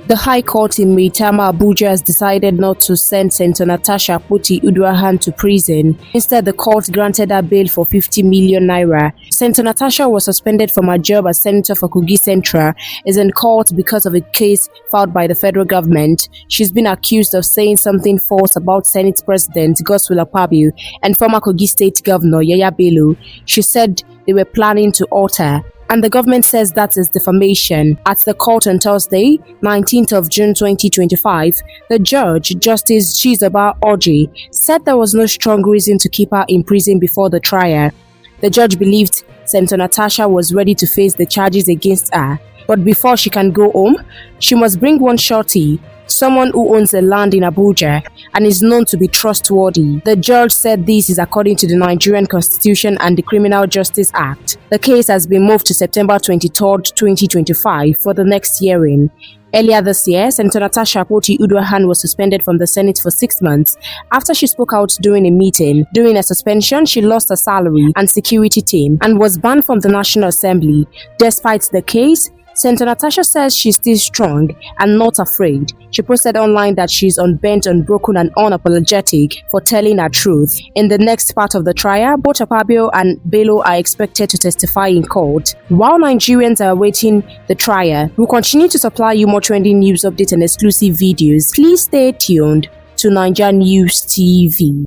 The High Court in Maitama, Abuja has decided not to send Senator Natasha to prison. Instead, the court granted her bail for 50 million naira. Senator Natasha was suspended from her job as Senator for Kogi Central, is in court because of a case filed by the federal government. She's been accused of saying something false about Senate President Akpabio and former Kogi State Governor Bello. She said they were planning to alter, and the government says that is defamation. At the court on Thursday, 19th of June 2025, the judge, Justice Chizaba Oji, said there was no strong reason to keep her in prison before the trial. The judge believed Senator Natasha was ready to face the charges against her, but before she can go home, she must bring one shorty, someone who owns a land in Abuja and is known to be trustworthy. The judge said this is according to the Nigerian Constitution and the Criminal Justice Act. The case has been moved to September 23, 2025 for the next hearing. Earlier this year, Senator Natasha was suspended from the Senate for 6 months after she spoke out during a meeting. During a suspension, she lost her salary and security team and was banned from the National Assembly. Despite the case, Senator Natasha says she's still strong and not afraid. She posted online that she's unbent, unbroken and unapologetic for telling her truth. In the next part of the trial, both Akpabio and Bello are expected to testify in court. While Nigerians are awaiting the trial, we'll continue to supply you more trending news updates and exclusive videos. Please stay tuned to Naija News TV.